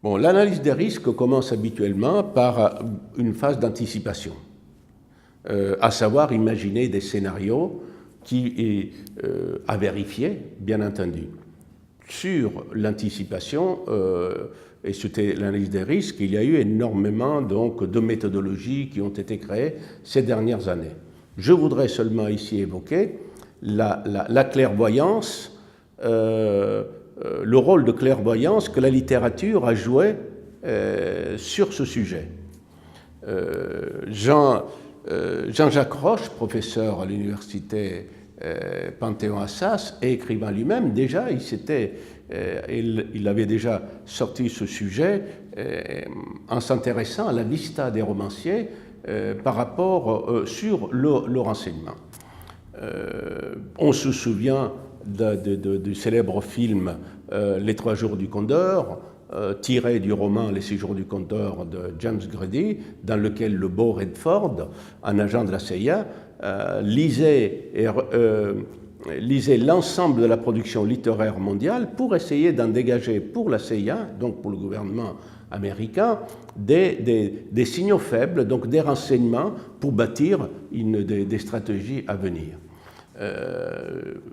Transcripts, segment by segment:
Bon, l'analyse des risques commence habituellement par une phase d'anticipation, à savoir imaginer des scénarios à vérifier, bien entendu. Sur l'anticipation, et c'était l'analyse des risques, il y a eu énormément donc, de méthodologies qui ont été créées ces dernières années. Je voudrais seulement ici évoquer la clairvoyance, le rôle de clairvoyance que la littérature a joué sur ce sujet. Jean-Jacques Roche, professeur à l'université Panthéon-Assas et écrivain lui-même, déjà, il avait déjà sorti ce sujet en s'intéressant à la vista des romanciers par rapport sur le renseignement. On se souvient du célèbre film Les 3 jours du Condor, tiré du roman Les 6 jours du Condor de James Grady, dans lequel le beau Redford, un agent de la CIA, lisait l'ensemble de la production littéraire mondiale pour essayer d'en dégager pour la CIA, donc pour le gouvernement américain, des signaux faibles, donc des renseignements pour bâtir des stratégies à venir.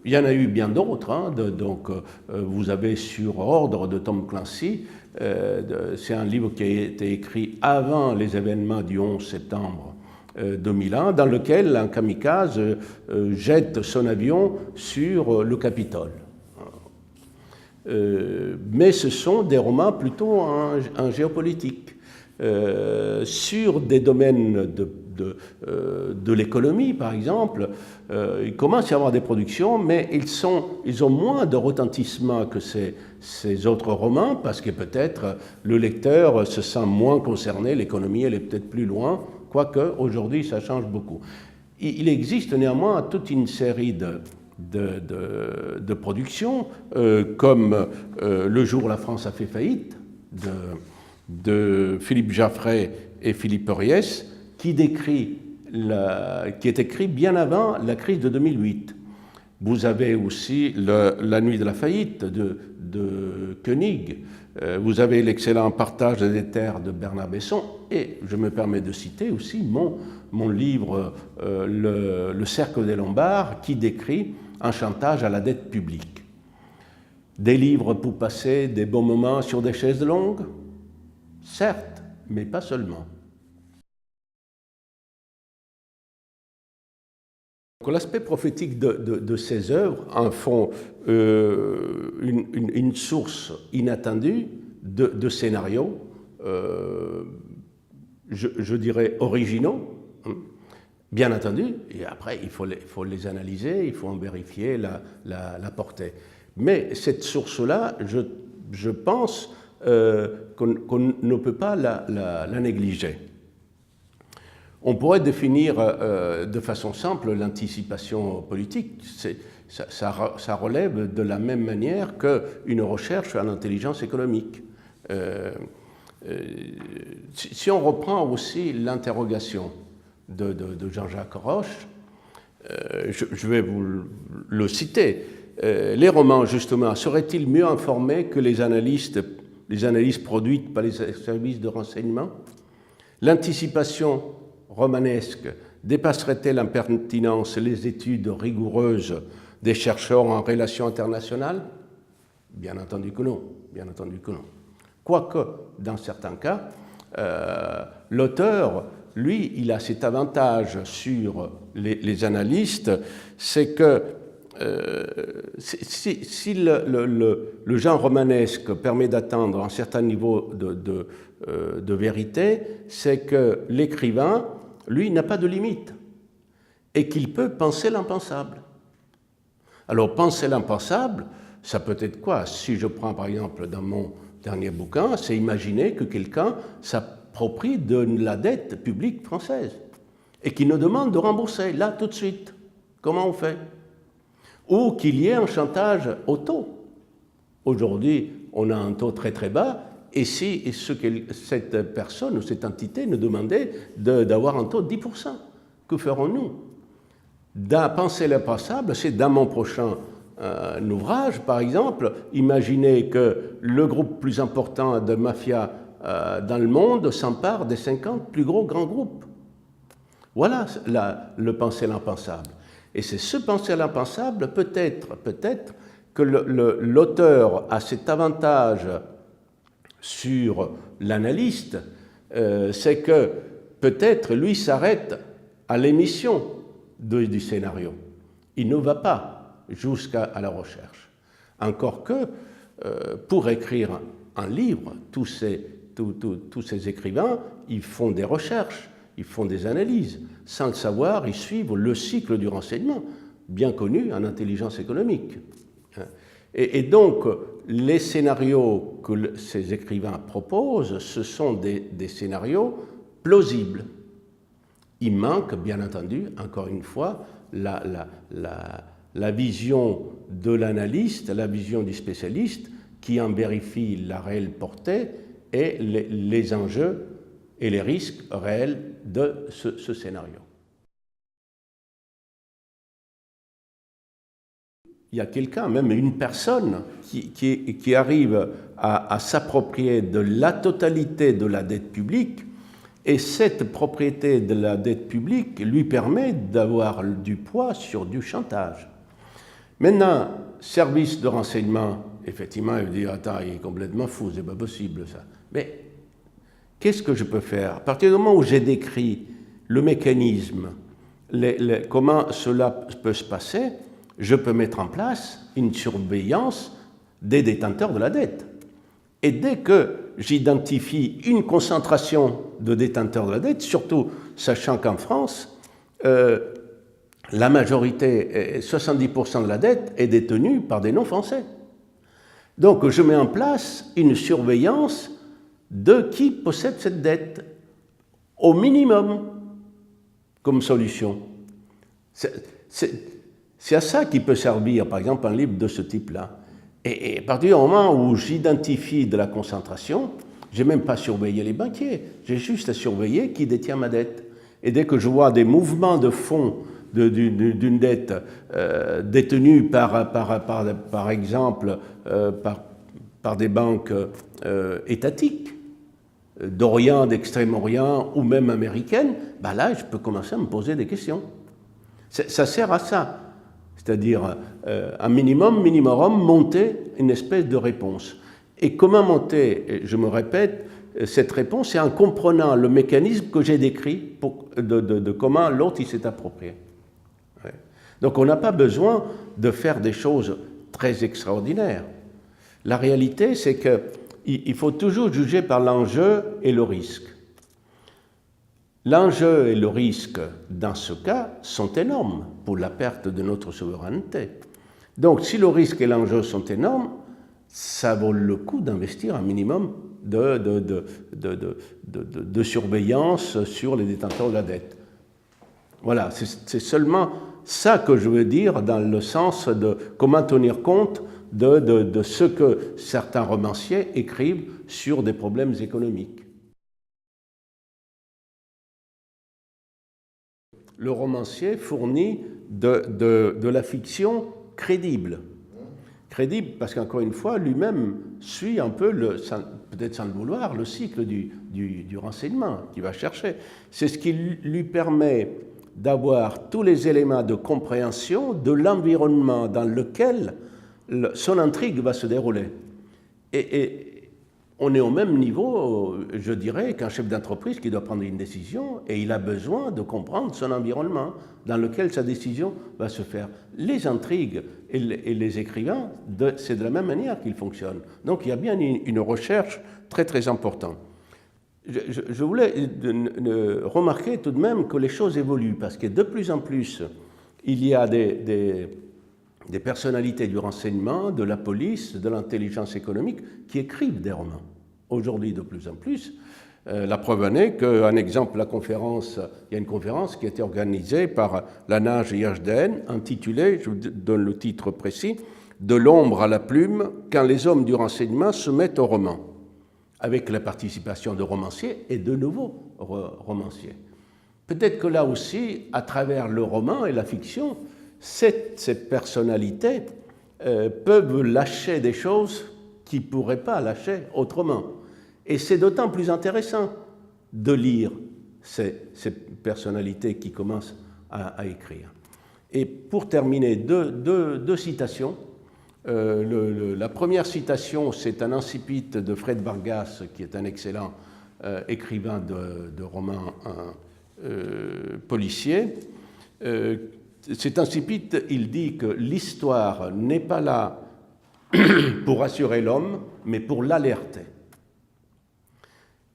Il y en a eu bien d'autres, hein, donc vous avez Sur ordre de Tom Clancy, c'est un livre qui a été écrit avant les événements du 11 septembre 2001, dans lequel un kamikaze jette son avion sur le Capitole. Mais ce sont des romans plutôt en géopolitique, sur des domaines de l'économie, par exemple. Il commence à y avoir des productions, mais ils ont moins de retentissement que ces autres romans, parce que peut-être le lecteur se sent moins concerné, l'économie elle est peut-être plus loin, quoique aujourd'hui ça change beaucoup. Il existe néanmoins toute une série de productions, comme Le jour où la France a fait faillite, de Philippe Jaffray et Philippe Ries, qui est écrit bien avant la crise de 2008. Vous avez aussi La nuit de la faillite de Koenig. Vous avez l'excellent Partage des terres de Bernard Besson. Et je me permets de citer aussi mon livre Le cercle des Lombards, qui décrit un chantage à la dette publique. Des livres pour passer des bons moments sur des chaises longues? Certes, mais pas seulement. L'aspect prophétique de ces œuvres en font une source inattendue de scénarios, je dirais originaux, bien entendu, et après il faut les analyser, il faut en vérifier la portée. Mais cette source-là, je pense qu'on ne peut pas la négliger. On pourrait définir de façon simple l'anticipation politique. Ça relève de la même manière qu'une recherche en intelligence économique. Si on reprend aussi l'interrogation de Jean-Jacques Roche, je vais vous le citer. Les romans, justement, seraient-ils mieux informés que les analyses produites par les services de renseignement? L'anticipation romanesque dépasserait-elle en pertinence les études rigoureuses des chercheurs en relations internationales? Bien entendu que non, bien entendu que non. Quoique, dans certains cas, l'auteur, lui, il a cet avantage sur les analystes, c'est que si le genre romanesque permet d'atteindre un certain niveau de vérité, c'est que l'écrivain, lui, n'a pas de limite et qu'il peut penser l'impensable. Alors, penser l'impensable, ça peut être quoi? Si je prends par exemple dans mon dernier bouquin, c'est imaginer que quelqu'un s'approprie de la dette publique française et qu'il nous demande de rembourser, là, tout de suite. Comment on fait? Ou qu'il y ait un chantage au taux. Aujourd'hui, on a un taux très très bas, et si cette personne ou cette entité nous demandait d'avoir un taux de 10%, que ferons-nous? Penser l'impensable, c'est dans mon prochain un ouvrage, par exemple, imaginez que le groupe plus important de mafia dans le monde s'empare des 50 plus gros grands groupes. Voilà le penser l'impensable. Et c'est ce penser l'impensable, peut-être que l'auteur a cet avantage sur l'analyste, c'est que peut-être lui s'arrête à l'émission du scénario. Il ne va pas jusqu'à la recherche. Encore que, pour écrire un livre, tous ces écrivains, ils font des recherches, ils font des analyses. Sans le savoir, ils suivent le cycle du renseignement, bien connu en intelligence économique. Et donc, les scénarios que ces écrivains proposent, ce sont des scénarios plausibles. Il manque, bien entendu, encore une fois, la vision de l'analyste, la vision du spécialiste qui en vérifie la réelle portée et les enjeux et les risques réels de ce scénario. Il y a quelqu'un, même une personne, qui arrive à s'approprier de la totalité de la dette publique, et cette propriété de la dette publique lui permet d'avoir du poids sur du chantage. Maintenant, service de renseignement, effectivement, il dit « Attends, il est complètement fou, c'est pas possible ça ». Mais qu'est-ce que je peux faire? À partir du moment où j'ai décrit le mécanisme, comment cela peut se passer, je peux mettre en place une surveillance des détenteurs de la dette. Et dès que j'identifie une concentration de détenteurs de la dette, surtout sachant qu'en France, la majorité, 70% de la dette, est détenue par des non-français. Donc je mets en place une surveillance de qui possède cette dette, au minimum, comme solution. C'est à ça qui peut servir, par exemple, un livre de ce type-là. Et à partir du moment où j'identifie de la concentration, je n'ai même pas surveillé les banquiers, j'ai juste à surveiller qui détient ma dette. Et dès que je vois des mouvements de fonds d'une dette détenue par exemple par des banques étatiques, d'Orient, d'Extrême-Orient ou même américaines, ben là, je peux commencer à me poser des questions. Ça sert à ça. C'est-à-dire, un minimum, monter une espèce de réponse. Et comment monter, je me répète, cette réponse, c'est en comprenant le mécanisme que j'ai décrit de comment l'autre s'est approprié. Ouais. Donc on n'a pas besoin de faire des choses très extraordinaires. La réalité, c'est qu'il faut toujours juger par l'enjeu et le risque. L'enjeu et le risque, dans ce cas, sont énormes pour la perte de notre souveraineté. Donc, si le risque et l'enjeu sont énormes, ça vaut le coup d'investir un minimum de surveillance sur les détenteurs de la dette. Voilà, c'est seulement ça que je veux dire dans le sens de comment tenir compte de ce que certains romanciers écrivent sur des problèmes économiques. Le romancier fournit de la fiction crédible. Crédible parce qu'encore une fois, lui-même suit un peu, peut-être sans le vouloir, le cycle du renseignement qu'il va chercher. C'est ce qui lui permet d'avoir tous les éléments de compréhension de l'environnement dans lequel son intrigue va se dérouler. Et on est au même niveau, je dirais, qu'un chef d'entreprise qui doit prendre une décision et il a besoin de comprendre son environnement dans lequel sa décision va se faire. Les intrigues et les écrivains, c'est de la même manière qu'ils fonctionnent. Donc il y a bien une recherche très très importante. Je voulais remarquer tout de même que les choses évoluent parce que de plus en plus, il y a des personnalités du renseignement, de la police, de l'intelligence économique qui écrivent des romans. Aujourd'hui, de plus en plus. La preuve en est qu'un exemple, il y a une conférence qui a été organisée par la NAGE et IHDN intitulée, je vous donne le titre précis, « De l'ombre à la plume, quand les hommes du renseignement se mettent au roman », avec la participation de romanciers et de nouveaux romanciers. Peut-être que là aussi, à travers le roman et la fiction, cette personnalité peuvent lâcher des choses qu'ils ne pourraient pas lâcher autrement. Et c'est d'autant plus intéressant de lire ces personnalités qui commencent à écrire. Et pour terminer, deux citations. La première citation, c'est un incipit de Fred Vargas, qui est un excellent écrivain de romans policiers. Cet incipit, il dit que l'histoire n'est pas là pour rassurer l'homme, mais pour l'alerter.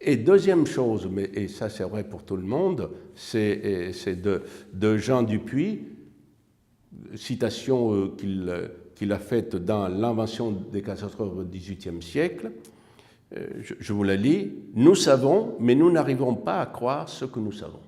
Et deuxième chose, et ça c'est vrai pour tout le monde, c'est de Jean Dupuy, citation qu'il a faite dans L'invention des catastrophes au XVIIIe siècle. Je vous la lis. « Nous savons, mais nous n'arrivons pas à croire ce que nous savons. »